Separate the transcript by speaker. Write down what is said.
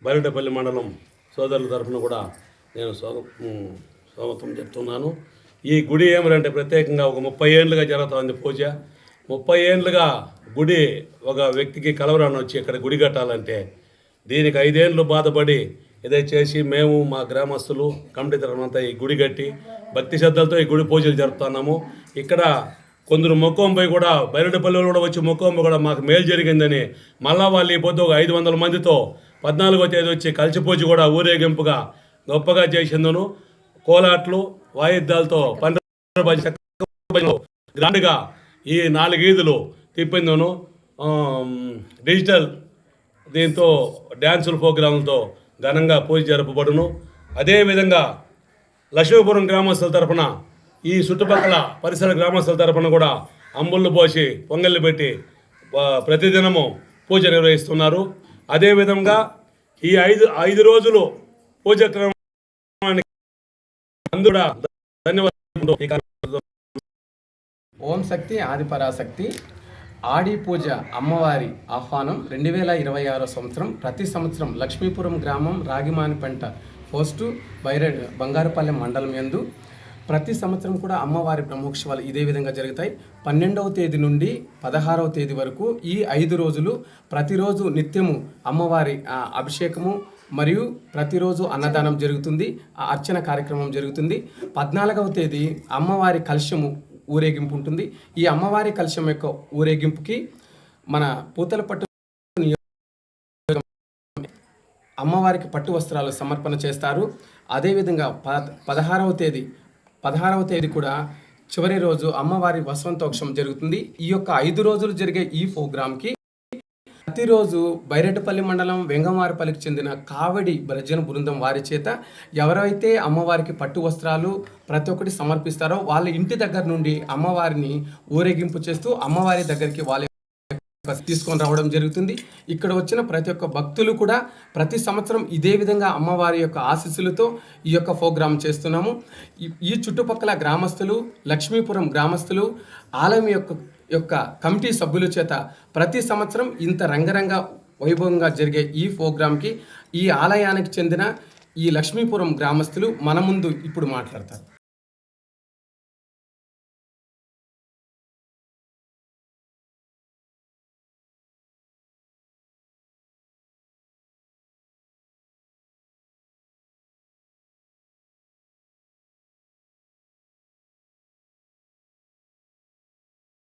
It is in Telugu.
Speaker 1: బైరెడ్డిపల్లి మండలం సోదరుల తరఫున కూడా నేను స్వాగతం చెప్తున్నాను. ఈ గుడి ఏమిటంటే ప్రత్యేకంగా ఒక 30 ఏళ్ళుగా జరుగుతుంది పూజ. 30 ఏళ్ళుగా గుడి ఒక వ్యక్తికి కలవరాన్ని వచ్చి ఇక్కడ గుడి కట్టాలంటే దీనికి 5 ఏళ్ళు బాధపడి చేసి మేము మా గ్రామస్తులు కమిటీ తరఫునంతా ఈ గుడి కట్టి భక్తి శ్రద్ధలతో ఈ గుడి పూజలు జరుపుతున్నాము. ఇక్కడ కొందరు మొక్కంపై కూడా బైరెడ్డిపల్లిలో కూడా వచ్చి మొక్కంపై కూడా మాకు మేలు జరిగిందని మళ్ళా వాళ్ళు ఈ పొద్దు ఒక 500 మందితో 14వ తేదీ వచ్చి కలిసి పూజ కూడా ఊరేగింపుగా గొప్పగా చేసిందను. కోలాట్లు వాయిద్యాలతో గ్రాండ్గా ఈ 4 ఈదులు తిప్పిందను. డిజిటల్ దీంతో డ్యాన్సుల ప్రోగ్రాంలతో ఘనంగా పూజ జరపబడును. అదేవిధంగా లక్ష్మీపురం గ్రామస్తుల తరఫున ఈ చుట్టుపక్కల పరిసర గ్రామస్తుల తరఫున కూడా అంబుళ్ళు పోసి పొంగళ్ళు పెట్టి ప్రతిదినము పూజ నిర్వహిస్తున్నారు. అదేవిధంగా ఈ ఐదు రోజులు పూజ క్రమానికి అందరూ ధన్యవాదాలు.
Speaker 2: ఓం శక్తి ఆదిపరాశక్తి ఆడి పూజ అమ్మవారి ఆహ్వానం 2026 సంవత్సరం. ప్రతి సంవత్సరం లక్ష్మీపురం గ్రామం రాగిమానిపెంట పోస్టు బంగారుపల్లెం మండలం యందు ప్రతి సంవత్సరం కూడా అమ్మవారి బ్రహ్మోత్సవాలు ఇదే విధంగా జరుగుతాయి. 12వ తేదీ నుండి 16వ తేదీ వరకు ఈ 5 రోజులు ప్రతిరోజు నిత్యము అమ్మవారి అభిషేకము మరియు ప్రతిరోజు అన్నదానం జరుగుతుంది, అర్చన కార్యక్రమం జరుగుతుంది. 14వ తేదీ అమ్మవారి కలశము ఊరేగింపు ఉంటుంది. ఈ అమ్మవారి కలశం యొక్క ఊరేగింపుకి మన పూతలపట్టు అమ్మవారికి పట్టు వస్త్రాలు సమర్పణ చేస్తారు. అదేవిధంగా 16వ తేదీ కూడా చివరి రోజు అమ్మవారి వసంతోక్షం జరుగుతుంది. ఈ యొక్క 5 రోజులు జరిగే ఈ ప్రోగ్రాంకి ప్రతిరోజు బైరెడ్డిపల్లి మండలం వెంగమారపల్లికి చెందిన కావడి భజన బృందం వారి చేత ఎవరైతే అమ్మవారికి పట్టు వస్త్రాలు ప్రతి ఒక్కటి సమర్పిస్తారో వాళ్ళ ఇంటి దగ్గర నుండి అమ్మవారిని ఊరేగింపు చేస్తూ అమ్మవారి దగ్గరికి వాళ్ళ తీసుకొని రావడం జరుగుతుంది. ఇక్కడ వచ్చిన ప్రతి ఒక్క భక్తులు కూడా ప్రతి సంవత్సరం ఇదే విధంగా అమ్మవారి యొక్క ఆశీస్సులతో ఈ యొక్క ప్రోగ్రాం చేస్తున్నాము. ఈ చుట్టుపక్కల గ్రామస్తులు, లక్ష్మీపురం గ్రామస్తులు, ఆలయం యొక్క కమిటీ సభ్యుల చేత ప్రతి సంవత్సరం ఇంత రంగరంగ వైభవంగా జరిగే ఈ ప్రోగ్రాంకి ఈ ఆలయానికి చెందిన ఈ లక్ష్మీపురం గ్రామస్తులు మన ముందు ఇప్పుడు మాట్లాడతారు.